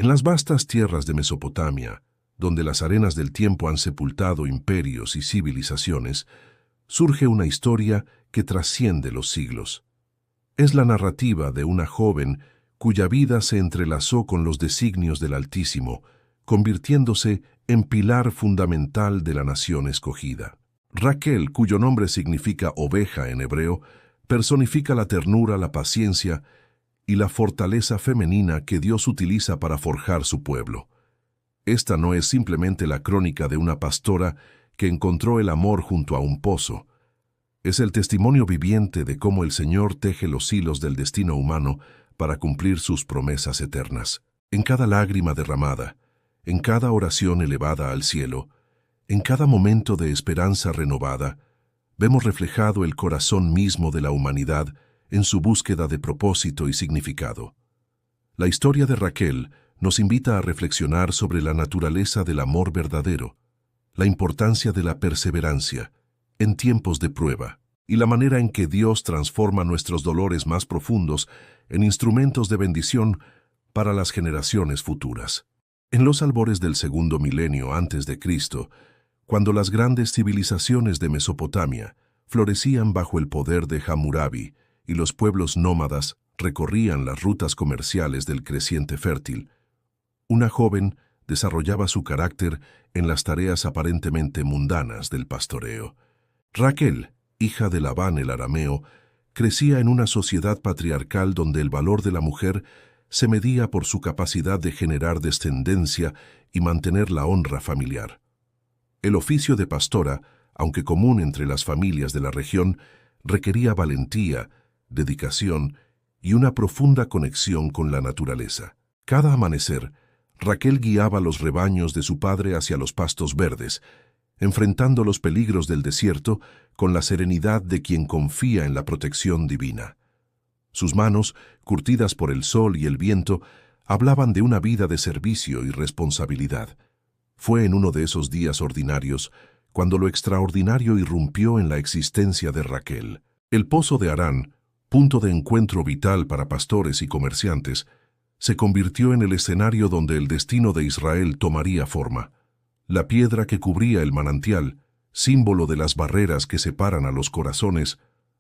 En las vastas tierras de Mesopotamia, donde las arenas del tiempo han sepultado imperios y civilizaciones, surge una historia que trasciende los siglos. Es la narrativa de una joven cuya vida se entrelazó con los designios del Altísimo, convirtiéndose en pilar fundamental de la nación escogida. Raquel, cuyo nombre significa oveja en hebreo, personifica la ternura, la paciencia y la fortaleza femenina que Dios utiliza para forjar su pueblo. Esta no es simplemente la crónica de una pastora que encontró el amor junto a un pozo. Es el testimonio viviente de cómo el Señor teje los hilos del destino humano para cumplir sus promesas eternas. En cada lágrima derramada, en cada oración elevada al cielo, en cada momento de esperanza renovada, vemos reflejado el corazón mismo de la humanidad en su búsqueda de propósito y significado. La historia de Raquel nos invita a reflexionar sobre la naturaleza del amor verdadero, la importancia de la perseverancia en tiempos de prueba y la manera en que Dios transforma nuestros dolores más profundos en instrumentos de bendición para las generaciones futuras. En los albores del segundo milenio antes de Cristo, cuando las grandes civilizaciones de Mesopotamia florecían bajo el poder de Hammurabi y los pueblos nómadas recorrían las rutas comerciales del creciente fértil, una joven desarrollaba su carácter en las tareas aparentemente mundanas del pastoreo. Raquel, hija de Labán el arameo, crecía en una sociedad patriarcal donde el valor de la mujer se medía por su capacidad de generar descendencia y mantener la honra familiar. El oficio de pastora, aunque común entre las familias de la región, requería valentía, dedicación y una profunda conexión con la naturaleza. Cada amanecer, Raquel guiaba los rebaños de su padre hacia los pastos verdes, enfrentando los peligros del desierto con la serenidad de quien confía en la protección divina. Sus manos, curtidas por el sol y el viento, hablaban de una vida de servicio y responsabilidad. Fue en uno de esos días ordinarios cuando lo extraordinario irrumpió en la existencia de Raquel. El pozo de Harán, punto de encuentro vital para pastores y comerciantes, se convirtió en el escenario donde el destino de Israel tomaría forma. La piedra que cubría el manantial, símbolo de las barreras que separan a los corazones,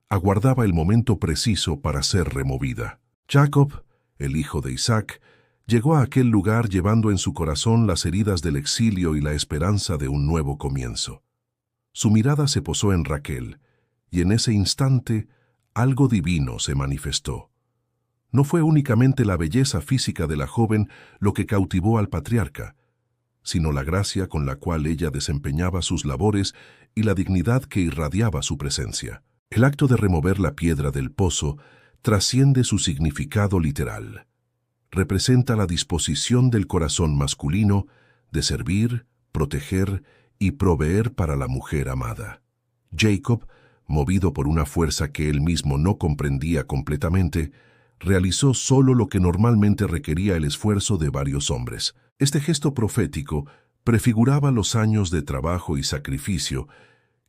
aguardaba el momento preciso para ser removida. Jacob, el hijo de Isaac, llegó a aquel lugar llevando en su corazón las heridas del exilio y la esperanza de un nuevo comienzo. Su mirada se posó en Raquel, y en ese instante algo divino se manifestó. No fue únicamente la belleza física de la joven lo que cautivó al patriarca, sino la gracia con la cual ella desempeñaba sus labores y la dignidad que irradiaba su presencia. El acto de remover la piedra del pozo trasciende su significado literal. Representa la disposición del corazón masculino de servir, proteger y proveer para la mujer amada. Jacob, movido por una fuerza que él mismo no comprendía completamente, realizó solo lo que normalmente requería el esfuerzo de varios hombres. Este gesto profético prefiguraba los años de trabajo y sacrificio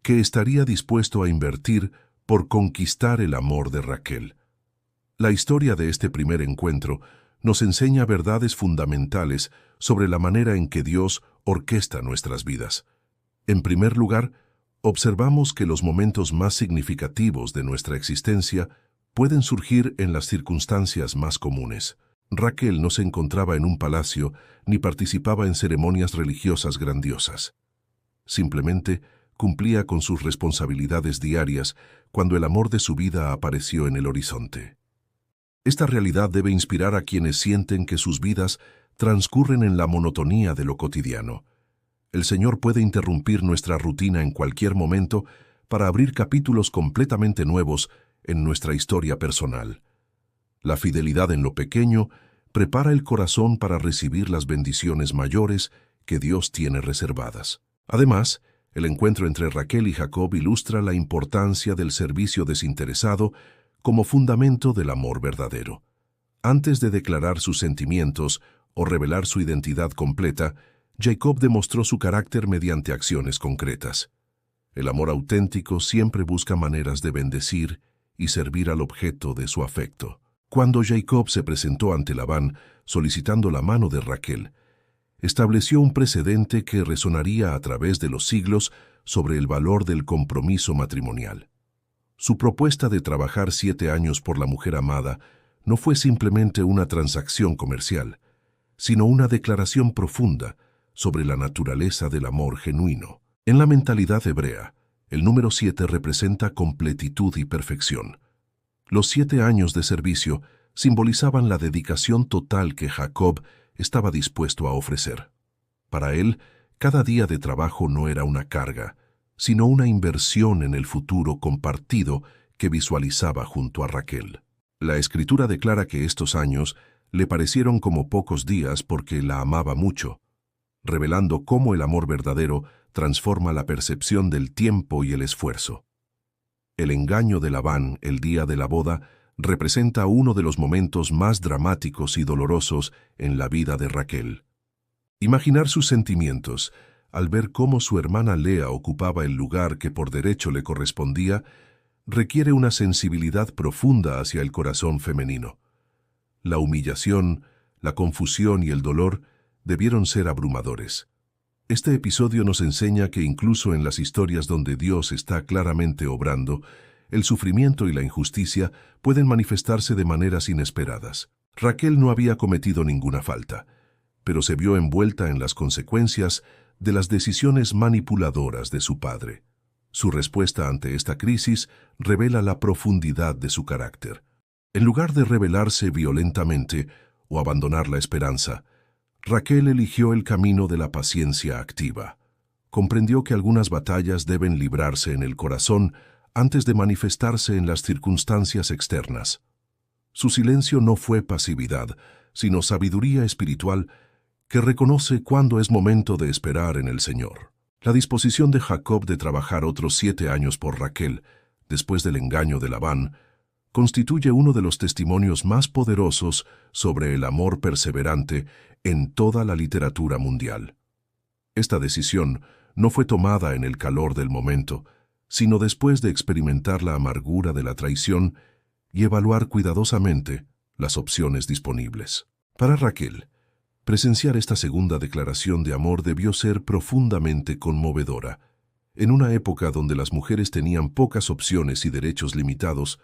que estaría dispuesto a invertir por conquistar el amor de Raquel. La historia de este primer encuentro nos enseña verdades fundamentales sobre la manera en que Dios orquesta nuestras vidas. En primer lugar, observamos que los momentos más significativos de nuestra existencia pueden surgir en las circunstancias más comunes. Raquel no se encontraba en un palacio ni participaba en ceremonias religiosas grandiosas. Simplemente cumplía con sus responsabilidades diarias cuando el amor de su vida apareció en el horizonte. Esta realidad debe inspirar a quienes sienten que sus vidas transcurren en la monotonía de lo cotidiano. El Señor puede interrumpir nuestra rutina en cualquier momento para abrir capítulos completamente nuevos en nuestra historia personal. La fidelidad en lo pequeño prepara el corazón para recibir las bendiciones mayores que Dios tiene reservadas. Además, el encuentro entre Raquel y Jacob ilustra la importancia del servicio desinteresado como fundamento del amor verdadero. Antes de declarar sus sentimientos o revelar su identidad completa, Jacob demostró su carácter mediante acciones concretas. El amor auténtico siempre busca maneras de bendecir y servir al objeto de su afecto. Cuando Jacob se presentó ante Labán solicitando la mano de Raquel, estableció un precedente que resonaría a través de los siglos sobre el valor del compromiso matrimonial. Su propuesta de trabajar 7 años por la mujer amada no fue simplemente una transacción comercial, sino una declaración profunda sobre la naturaleza del amor genuino. En la mentalidad hebrea, el número 7 representa completitud y perfección. Los 7 años de servicio simbolizaban la dedicación total que Jacob estaba dispuesto a ofrecer. Para él, cada día de trabajo no era una carga, sino una inversión en el futuro compartido que visualizaba junto a Raquel. La Escritura declara que estos años le parecieron como pocos días porque la amaba mucho, revelando cómo el amor verdadero transforma la percepción del tiempo y el esfuerzo. El engaño de Labán el día de la boda representa uno de los momentos más dramáticos y dolorosos en la vida de Raquel. Imaginar sus sentimientos al ver cómo su hermana Lea ocupaba el lugar que por derecho le correspondía requiere una sensibilidad profunda hacia el corazón femenino. La humillación, la confusión y el dolor debieron ser abrumadores. Este episodio nos enseña que incluso en las historias donde Dios está claramente obrando, el sufrimiento y la injusticia pueden manifestarse de maneras inesperadas. Raquel no había cometido ninguna falta, pero se vio envuelta en las consecuencias de las decisiones manipuladoras de su padre. Su respuesta ante esta crisis revela la profundidad de su carácter. En lugar de rebelarse violentamente o abandonar la esperanza, Raquel eligió el camino de la paciencia activa. Comprendió que algunas batallas deben librarse en el corazón antes de manifestarse en las circunstancias externas. Su silencio no fue pasividad, sino sabiduría espiritual que reconoce cuándo es momento de esperar en el Señor. La disposición de Jacob de trabajar otros 7 años por Raquel, después del engaño de Labán, constituye uno de los testimonios más poderosos sobre el amor perseverante en toda la literatura mundial. Esta decisión no fue tomada en el calor del momento, sino después de experimentar la amargura de la traición y evaluar cuidadosamente las opciones disponibles. Para Raquel, presenciar esta segunda declaración de amor debió ser profundamente conmovedora. En una época donde las mujeres tenían pocas opciones y derechos limitados,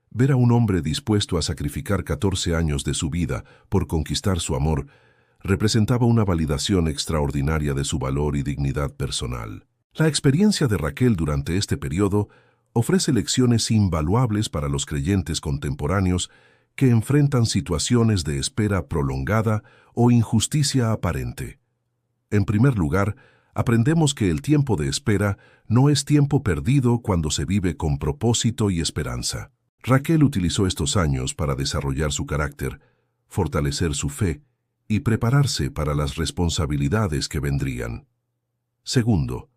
ver a un hombre dispuesto a sacrificar 14 años de su vida por conquistar su amor representaba una validación extraordinaria de su valor y dignidad personal. La experiencia de Raquel durante este periodo ofrece lecciones invaluables para los creyentes contemporáneos que enfrentan situaciones de espera prolongada o injusticia aparente. En primer lugar, aprendemos que el tiempo de espera no es tiempo perdido cuando se vive con propósito y esperanza. Raquel utilizó estos años para desarrollar su carácter, fortalecer su fe y prepararse para las responsabilidades que vendrían. Segundo,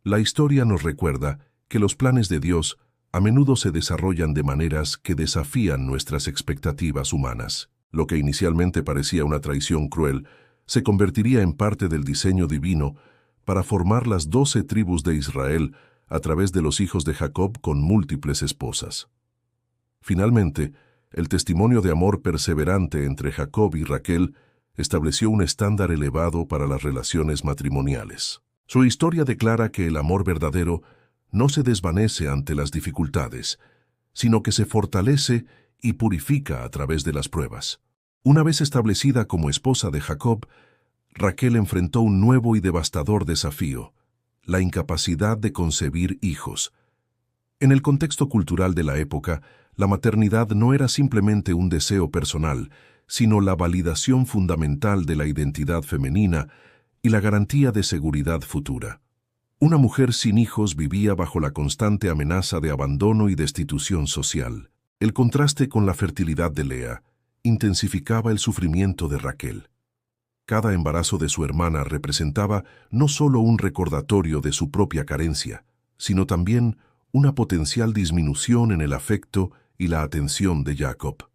la historia nos recuerda que los planes de Dios a menudo se desarrollan de maneras que desafían nuestras expectativas humanas. Lo que inicialmente parecía una traición cruel se convertiría en parte del diseño divino para formar las 12 tribus de Israel a través de los hijos de Jacob con múltiples esposas. Finalmente, el testimonio de amor perseverante entre Jacob y Raquel estableció un estándar elevado para las relaciones matrimoniales. Su historia declara que el amor verdadero no se desvanece ante las dificultades, sino que se fortalece y purifica a través de las pruebas. Una vez establecida como esposa de Jacob, Raquel enfrentó un nuevo y devastador desafío: la incapacidad de concebir hijos. En el contexto cultural de la época, la maternidad no era simplemente un deseo personal, sino la validación fundamental de la identidad femenina y la garantía de seguridad futura. Una mujer sin hijos vivía bajo la constante amenaza de abandono y destitución social. El contraste con la fertilidad de Lea intensificaba el sufrimiento de Raquel. Cada embarazo de su hermana representaba no solo un recordatorio de su propia carencia, sino también una potencial disminución en el afecto y la atención de Jacob.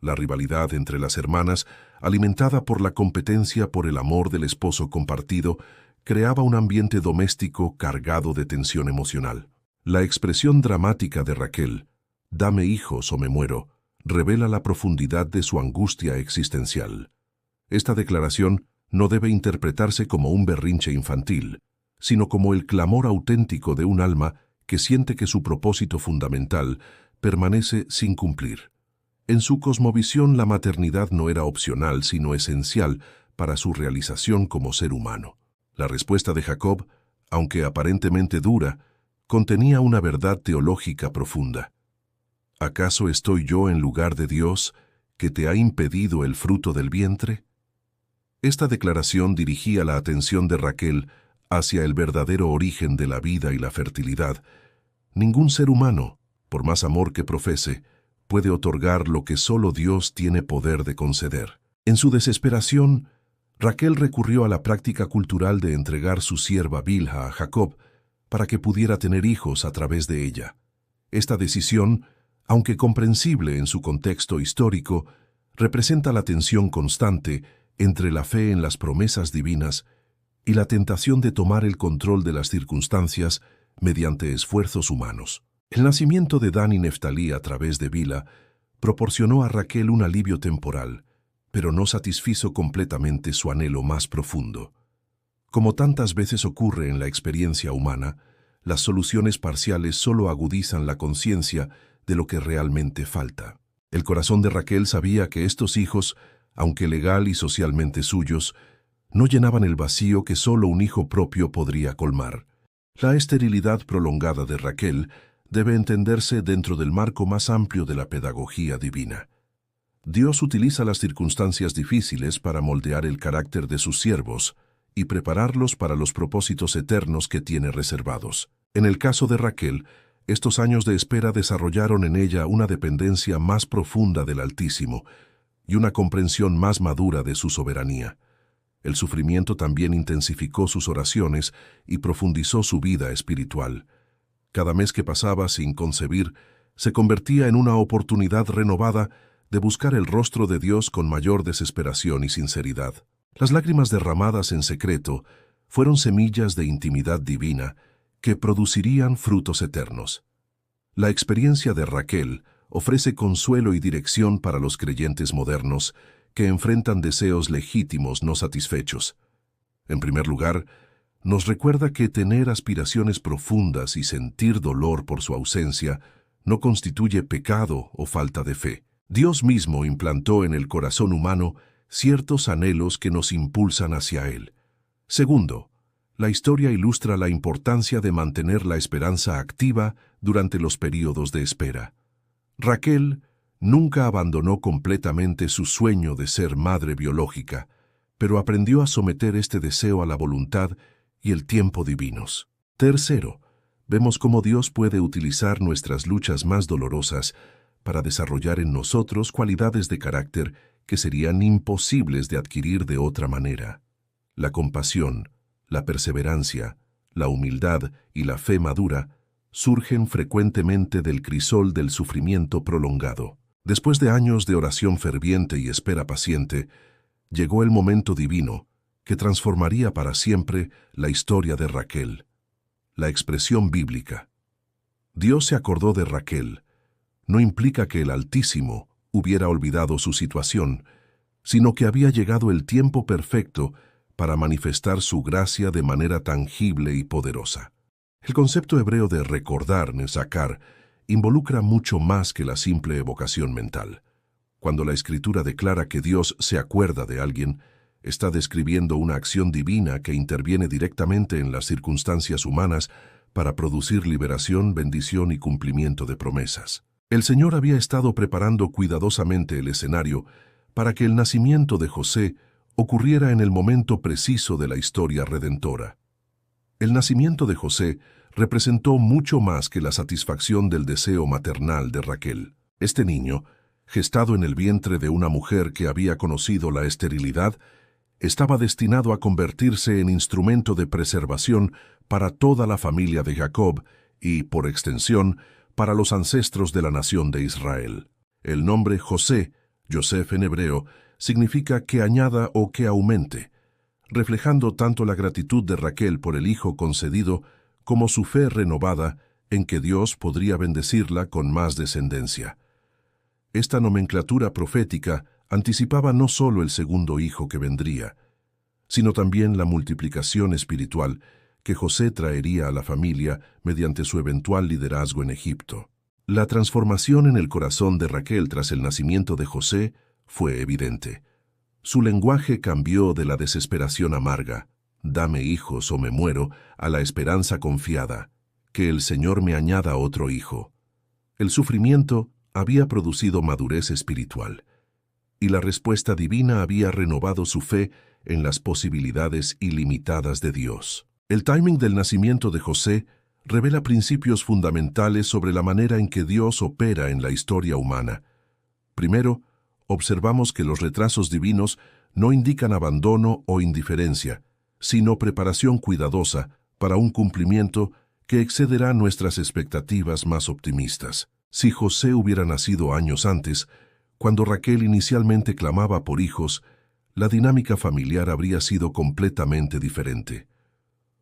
La rivalidad entre las hermanas, alimentada por la competencia por el amor del esposo compartido, creaba un ambiente doméstico cargado de tensión emocional. La expresión dramática de Raquel, «Dame hijos o me muero», revela la profundidad de su angustia existencial. Esta declaración no debe interpretarse como un berrinche infantil, sino como el clamor auténtico de un alma que siente que su propósito fundamental permanece sin cumplir. En su cosmovisión, la maternidad no era opcional, sino esencial para su realización como ser humano. La respuesta de Jacob, aunque aparentemente dura, contenía una verdad teológica profunda. ¿Acaso estoy yo en lugar de Dios, que te ha impedido el fruto del vientre? Esta declaración dirigía la atención de Raquel hacia el verdadero origen de la vida y la fertilidad. Ningún ser humano, por más amor que profese, puede otorgar lo que solo Dios tiene poder de conceder. En su desesperación, Raquel recurrió a la práctica cultural de entregar su sierva Bilha a Jacob para que pudiera tener hijos a través de ella. Esta decisión, aunque comprensible en su contexto histórico, representa la tensión constante entre la fe en las promesas divinas y la tentación de tomar el control de las circunstancias mediante esfuerzos humanos. El nacimiento de Dan y Neftalí a través de Bilha proporcionó a Raquel un alivio temporal, pero no satisfizo completamente su anhelo más profundo. Como tantas veces ocurre en la experiencia humana, las soluciones parciales solo agudizan la conciencia de lo que realmente falta. El corazón de Raquel sabía que estos hijos, aunque legal y socialmente suyos, no llenaban el vacío que solo un hijo propio podría colmar. La esterilidad prolongada de Raquel debe entenderse dentro del marco más amplio de la pedagogía divina. Dios utiliza las circunstancias difíciles para moldear el carácter de sus siervos y prepararlos para los propósitos eternos que tiene reservados. En el caso de Raquel, estos años de espera desarrollaron en ella una dependencia más profunda del Altísimo y una comprensión más madura de su soberanía. El sufrimiento también intensificó sus oraciones y profundizó su vida espiritual. Cada mes que pasaba sin concebir se convertía en una oportunidad renovada de buscar el rostro de Dios con mayor desesperación y sinceridad. Las lágrimas derramadas en secreto fueron semillas de intimidad divina que producirían frutos eternos. La experiencia de Raquel ofrece consuelo y dirección para los creyentes modernos que enfrentan deseos legítimos no satisfechos. En primer lugar, nos recuerda que tener aspiraciones profundas y sentir dolor por su ausencia no constituye pecado o falta de fe. Dios mismo implantó en el corazón humano ciertos anhelos que nos impulsan hacia Él. Segundo, la historia ilustra la importancia de mantener la esperanza activa durante los períodos de espera. Raquel nunca abandonó completamente su sueño de ser madre biológica, pero aprendió a someter este deseo a la voluntad y el tiempo divinos. Tercero, vemos cómo Dios puede utilizar nuestras luchas más dolorosas para desarrollar en nosotros cualidades de carácter que serían imposibles de adquirir de otra manera. La compasión, la perseverancia, la humildad y la fe madura surgen frecuentemente del crisol del sufrimiento prolongado. Después de años de oración ferviente y espera paciente, llegó el momento divino que transformaría para siempre la historia de Raquel. La expresión bíblica, Dios se acordó de Raquel, no implica que el Altísimo hubiera olvidado su situación, sino que había llegado el tiempo perfecto para manifestar su gracia de manera tangible y poderosa. El concepto hebreo de recordar, nezacar, involucra mucho más que la simple evocación mental. Cuando la Escritura declara que Dios se acuerda de alguien, está describiendo una acción divina que interviene directamente en las circunstancias humanas para producir liberación, bendición y cumplimiento de promesas. El Señor había estado preparando cuidadosamente el escenario para que el nacimiento de José ocurriera en el momento preciso de la historia redentora. El nacimiento de José representó mucho más que la satisfacción del deseo maternal de Raquel. Este niño, gestado en el vientre de una mujer que había conocido la esterilidad, estaba destinado a convertirse en instrumento de preservación para toda la familia de Jacob y, por extensión, para los ancestros de la nación de Israel. El nombre José, Yosef en hebreo, significa que añada o que aumente, reflejando tanto la gratitud de Raquel por el hijo concedido como su fe renovada en que Dios podría bendecirla con más descendencia. Esta nomenclatura profética anticipaba no solo el segundo hijo que vendría, sino también la multiplicación espiritual que José traería a la familia mediante su eventual liderazgo en Egipto. La transformación en el corazón de Raquel tras el nacimiento de José fue evidente. Su lenguaje cambió de la desesperación amarga, «dame hijos o me muero», a la esperanza confiada, «que el Señor me añada otro hijo». El sufrimiento había producido madurez espiritual, y la respuesta divina había renovado su fe en las posibilidades ilimitadas de Dios. El timing del nacimiento de José revela principios fundamentales sobre la manera en que Dios opera en la historia humana. Primero, observamos que los retrasos divinos no indican abandono o indiferencia, sino preparación cuidadosa para un cumplimiento que excederá nuestras expectativas más optimistas. Si José hubiera nacido años antes, cuando Raquel inicialmente clamaba por hijos, la dinámica familiar habría sido completamente diferente.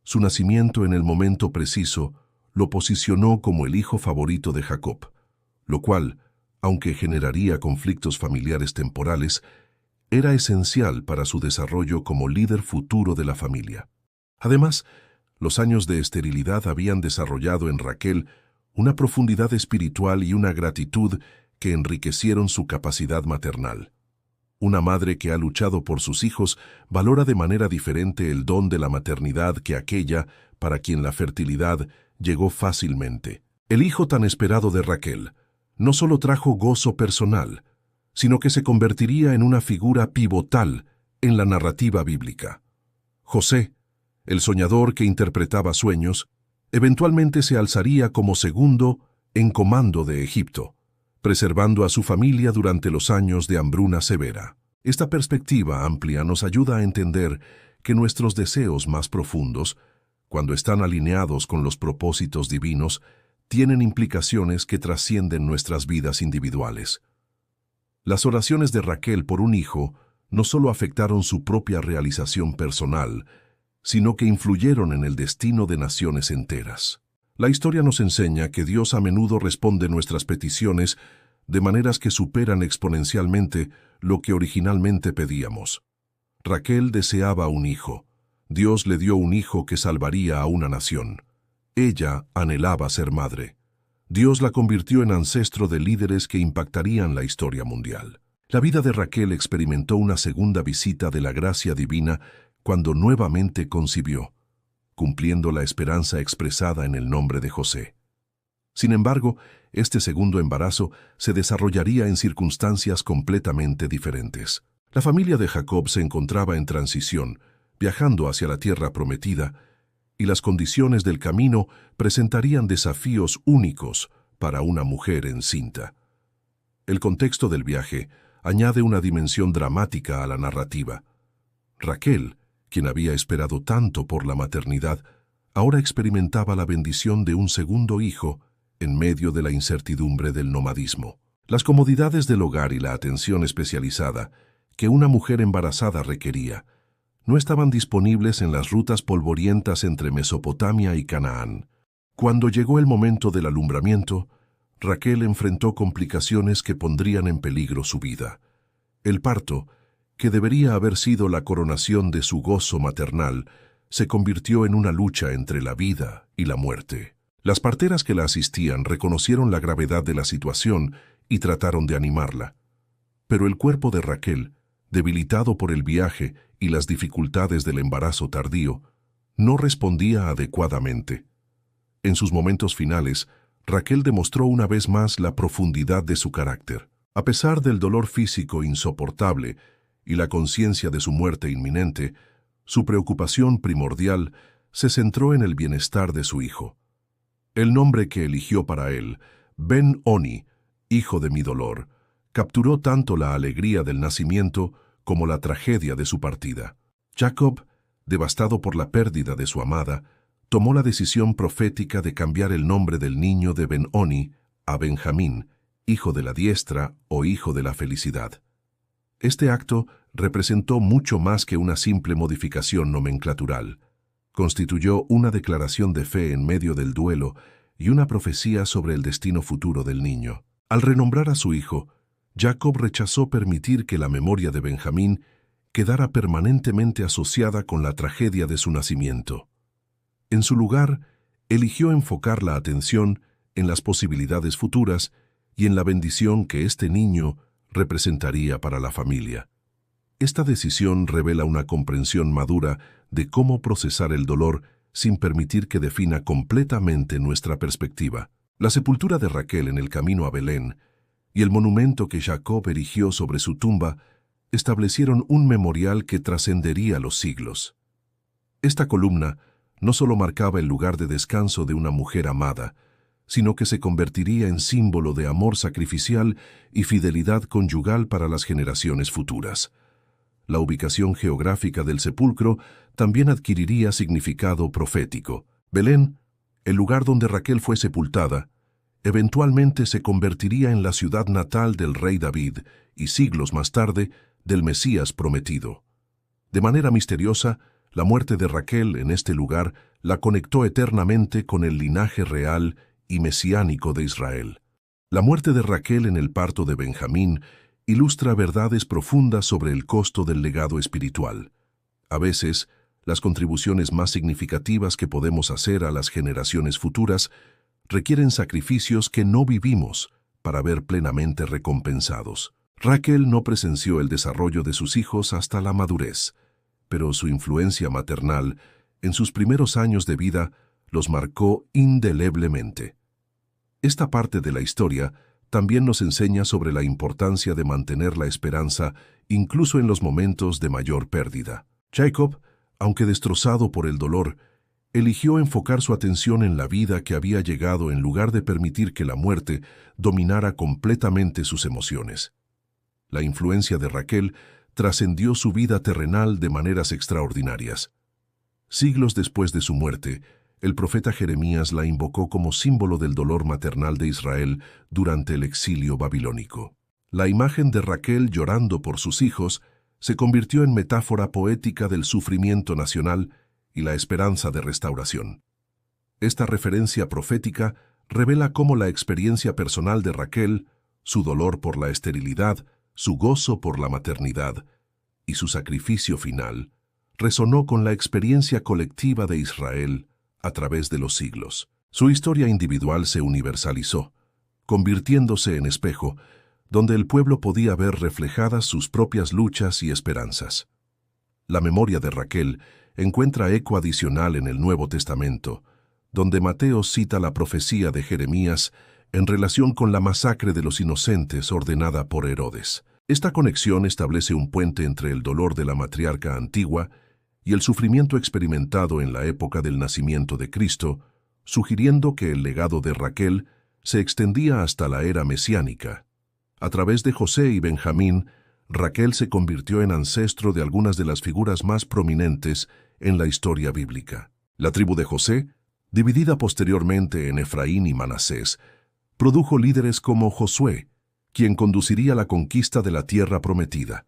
Su nacimiento en el momento preciso lo posicionó como el hijo favorito de Jacob, lo cual, aunque generaría conflictos familiares temporales, era esencial para su desarrollo como líder futuro de la familia. Además, los años de esterilidad habían desarrollado en Raquel una profundidad espiritual y una gratitud que enriquecieron su capacidad maternal. Una madre que ha luchado por sus hijos valora de manera diferente el don de la maternidad que aquella para quien la fertilidad llegó fácilmente. El hijo tan esperado de Raquel no solo trajo gozo personal, sino que se convertiría en una figura pivotal en la narrativa bíblica. José, el soñador que interpretaba sueños, eventualmente se alzaría como segundo en comando de Egipto, preservando a su familia durante los años de hambruna severa. Esta perspectiva amplia nos ayuda a entender que nuestros deseos más profundos, cuando están alineados con los propósitos divinos, tienen implicaciones que trascienden nuestras vidas individuales. Las oraciones de Raquel por un hijo no solo afectaron su propia realización personal, sino que influyeron en el destino de naciones enteras. La historia nos enseña que Dios a menudo responde nuestras peticiones de maneras que superan exponencialmente lo que originalmente pedíamos. Raquel deseaba un hijo. Dios le dio un hijo que salvaría a una nación. Ella anhelaba ser madre. Dios la convirtió en ancestro de líderes que impactarían la historia mundial. La vida de Raquel experimentó una segunda visita de la gracia divina cuando nuevamente concibió, cumpliendo la esperanza expresada en el nombre de José. Sin embargo, este segundo embarazo se desarrollaría en circunstancias completamente diferentes. La familia de Jacob se encontraba en transición, viajando hacia la tierra prometida, y las condiciones del camino presentarían desafíos únicos para una mujer encinta. El contexto del viaje añade una dimensión dramática a la narrativa. Raquel, quien había esperado tanto por la maternidad, ahora experimentaba la bendición de un segundo hijo en medio de la incertidumbre del nomadismo. Las comodidades del hogar y la atención especializada que una mujer embarazada requería no estaban disponibles en las rutas polvorientas entre Mesopotamia y Canaán. Cuando llegó el momento del alumbramiento, Raquel enfrentó complicaciones que pondrían en peligro su vida. El parto, que debería haber sido la coronación de su gozo maternal, se convirtió en una lucha entre la vida y la muerte. Las parteras que la asistían reconocieron la gravedad de la situación y trataron de animarla. Pero el cuerpo de Raquel, debilitado por el viaje y las dificultades del embarazo tardío, no respondía adecuadamente. En sus momentos finales, Raquel demostró una vez más la profundidad de su carácter. A pesar del dolor físico insoportable y la conciencia de su muerte inminente, su preocupación primordial se centró en el bienestar de su hijo. El nombre que eligió para él, Ben-Oni, hijo de mi dolor, capturó tanto la alegría del nacimiento como la tragedia de su partida. Jacob, devastado por la pérdida de su amada, tomó la decisión profética de cambiar el nombre del niño de Ben-Oni a Benjamín, hijo de la diestra o hijo de la felicidad. Este acto representó mucho más que una simple modificación nomenclatural. Constituyó una declaración de fe en medio del duelo y una profecía sobre el destino futuro del niño. Al renombrar a su hijo, Jacob rechazó permitir que la memoria de Benjamín quedara permanentemente asociada con la tragedia de su nacimiento. En su lugar, eligió enfocar la atención en las posibilidades futuras y en la bendición que este niño representaría para la familia. Esta decisión revela una comprensión madura de cómo procesar el dolor sin permitir que defina completamente nuestra perspectiva. La sepultura de Raquel en el camino a Belén y el monumento que Jacob erigió sobre su tumba establecieron un memorial que trascendería los siglos. Esta columna no solo marcaba el lugar de descanso de una mujer amada, sino que se convertiría en símbolo de amor sacrificial y fidelidad conyugal para las generaciones futuras. La ubicación geográfica del sepulcro también adquiriría significado profético. Belén, el lugar donde Raquel fue sepultada, eventualmente se convertiría en la ciudad natal del rey David y siglos más tarde del Mesías prometido. De manera misteriosa, la muerte de Raquel en este lugar la conectó eternamente con el linaje real y mesiánico de Israel. La muerte de Raquel en el parto de Benjamín ilustra verdades profundas sobre el costo del legado espiritual. A veces, las contribuciones más significativas que podemos hacer a las generaciones futuras requieren sacrificios que no vivimos para ver plenamente recompensados. Raquel no presenció el desarrollo de sus hijos hasta la madurez, pero su influencia maternal en sus primeros años de vida los marcó indeleblemente. Esta parte de la historia también nos enseña sobre la importancia de mantener la esperanza incluso en los momentos de mayor pérdida. Jacob, aunque destrozado por el dolor, eligió enfocar su atención en la vida que había llegado en lugar de permitir que la muerte dominara completamente sus emociones. La influencia de Raquel trascendió su vida terrenal de maneras extraordinarias. Siglos después de su muerte, el profeta Jeremías la invocó como símbolo del dolor maternal de Israel durante el exilio babilónico. La imagen de Raquel llorando por sus hijos se convirtió en metáfora poética del sufrimiento nacional y la esperanza de restauración. Esta referencia profética revela cómo la experiencia personal de Raquel, su dolor por la esterilidad, su gozo por la maternidad y su sacrificio final, resonó con la experiencia colectiva de Israel a través de los siglos. Su historia individual se universalizó, convirtiéndose en espejo, donde el pueblo podía ver reflejadas sus propias luchas y esperanzas. La memoria de Raquel encuentra eco adicional en el Nuevo Testamento, donde Mateo cita la profecía de Jeremías en relación con la masacre de los inocentes ordenada por Herodes. Esta conexión establece un puente entre el dolor de la matriarca antigua y el sufrimiento experimentado en la época del nacimiento de Cristo, sugiriendo que el legado de Raquel se extendía hasta la era mesiánica. A través de José y Benjamín, Raquel se convirtió en ancestro de algunas de las figuras más prominentes en la historia bíblica. La tribu de José, dividida posteriormente en Efraín y Manasés, produjo líderes como Josué, quien conduciría la conquista de la tierra prometida.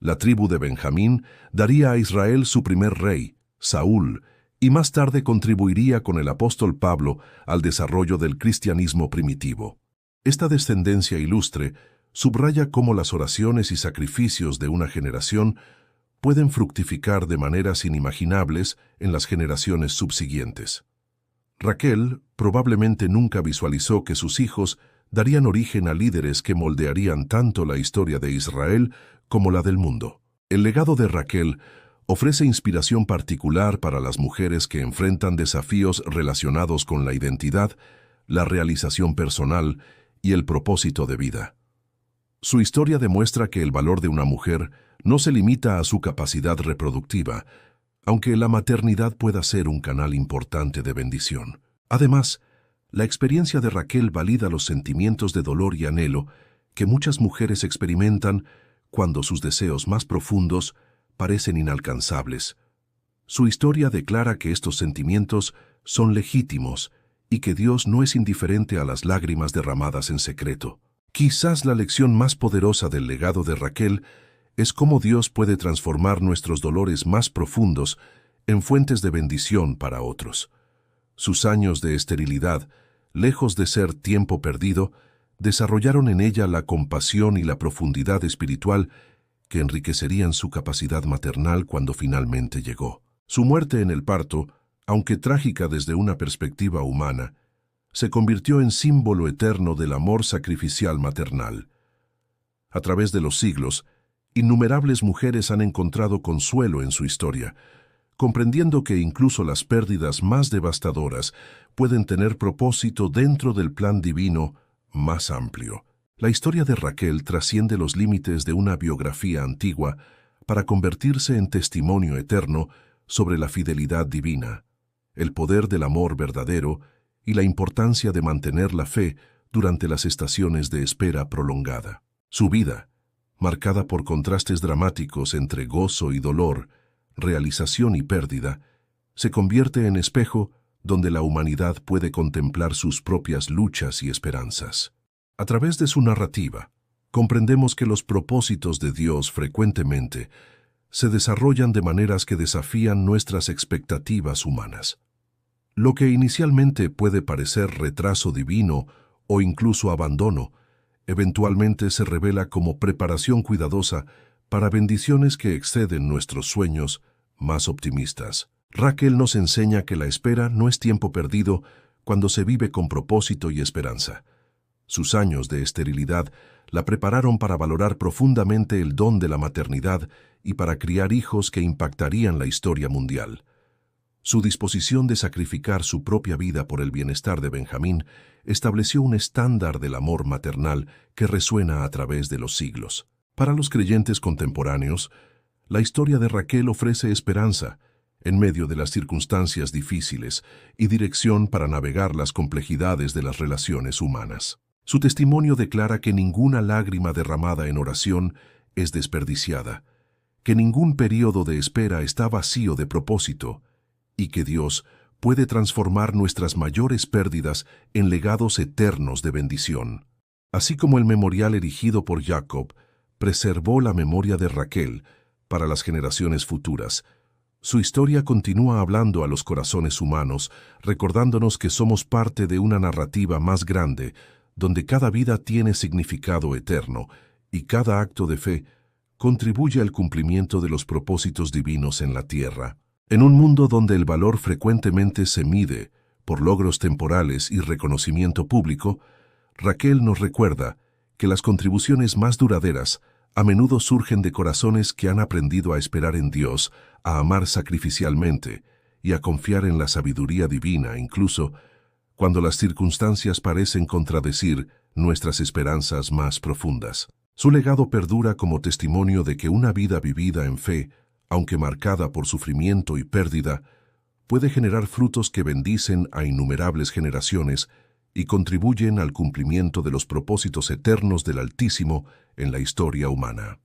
La tribu de Benjamín daría a Israel su primer rey, Saúl, y más tarde contribuiría con el apóstol Pablo al desarrollo del cristianismo primitivo. Esta descendencia ilustre subraya cómo las oraciones y sacrificios de una generación pueden fructificar de maneras inimaginables en las generaciones subsiguientes. Raquel probablemente nunca visualizó que sus hijos darían origen a líderes que moldearían tanto la historia de Israel como la del mundo. El legado de Raquel ofrece inspiración particular para las mujeres que enfrentan desafíos relacionados con la identidad, la realización personal y el propósito de vida. Su historia demuestra que el valor de una mujer no se limita a su capacidad reproductiva, aunque la maternidad pueda ser un canal importante de bendición. Además, la experiencia de Raquel valida los sentimientos de dolor y anhelo que muchas mujeres experimentan cuando sus deseos más profundos parecen inalcanzables. Su historia declara que estos sentimientos son legítimos y que Dios no es indiferente a las lágrimas derramadas en secreto. Quizás la lección más poderosa del legado de Raquel es cómo Dios puede transformar nuestros dolores más profundos en fuentes de bendición para otros. Sus años de esterilidad, lejos de ser tiempo perdido, desarrollaron en ella la compasión y la profundidad espiritual que enriquecerían su capacidad maternal cuando finalmente llegó. Su muerte en el parto, aunque trágica desde una perspectiva humana, se convirtió en símbolo eterno del amor sacrificial maternal. A través de los siglos, innumerables mujeres han encontrado consuelo en su historia, comprendiendo que incluso las pérdidas más devastadoras pueden tener propósito dentro del plan divino más amplio. La historia de Raquel trasciende los límites de una biografía antigua para convertirse en testimonio eterno sobre la fidelidad divina, el poder del amor verdadero y la importancia de mantener la fe durante las estaciones de espera prolongada. Su vida, marcada por contrastes dramáticos entre gozo y dolor, realización y pérdida, se convierte en espejo donde la humanidad puede contemplar sus propias luchas y esperanzas. A través de su narrativa, comprendemos que los propósitos de Dios frecuentemente se desarrollan de maneras que desafían nuestras expectativas humanas. Lo que inicialmente puede parecer retraso divino o incluso abandono, eventualmente se revela como preparación cuidadosa para bendiciones que exceden nuestros sueños más optimistas. Raquel nos enseña que la espera no es tiempo perdido cuando se vive con propósito y esperanza. Sus años de esterilidad la prepararon para valorar profundamente el don de la maternidad y para criar hijos que impactarían la historia mundial. Su disposición de sacrificar su propia vida por el bienestar de Benjamín estableció un estándar del amor maternal que resuena a través de los siglos. Para los creyentes contemporáneos, la historia de Raquel ofrece esperanza en medio de las circunstancias difíciles y dirección para navegar las complejidades de las relaciones humanas. Su testimonio declara que ninguna lágrima derramada en oración es desperdiciada, que ningún período de espera está vacío de propósito, y que Dios puede transformar nuestras mayores pérdidas en legados eternos de bendición. Así como el memorial erigido por Jacob preservó la memoria de Raquel para las generaciones futuras, su historia continúa hablando a los corazones humanos, recordándonos que somos parte de una narrativa más grande, donde cada vida tiene significado eterno y cada acto de fe contribuye al cumplimiento de los propósitos divinos en la tierra. En un mundo donde el valor frecuentemente se mide por logros temporales y reconocimiento público, Raquel nos recuerda que las contribuciones más duraderas a menudo surgen de corazones que han aprendido a esperar en Dios, a amar sacrificialmente y a confiar en la sabiduría divina, incluso cuando las circunstancias parecen contradecir nuestras esperanzas más profundas. Su legado perdura como testimonio de que una vida vivida en fe, aunque marcada por sufrimiento y pérdida, puede generar frutos que bendicen a innumerables generaciones y contribuyen al cumplimiento de los propósitos eternos del Altísimo en la historia humana.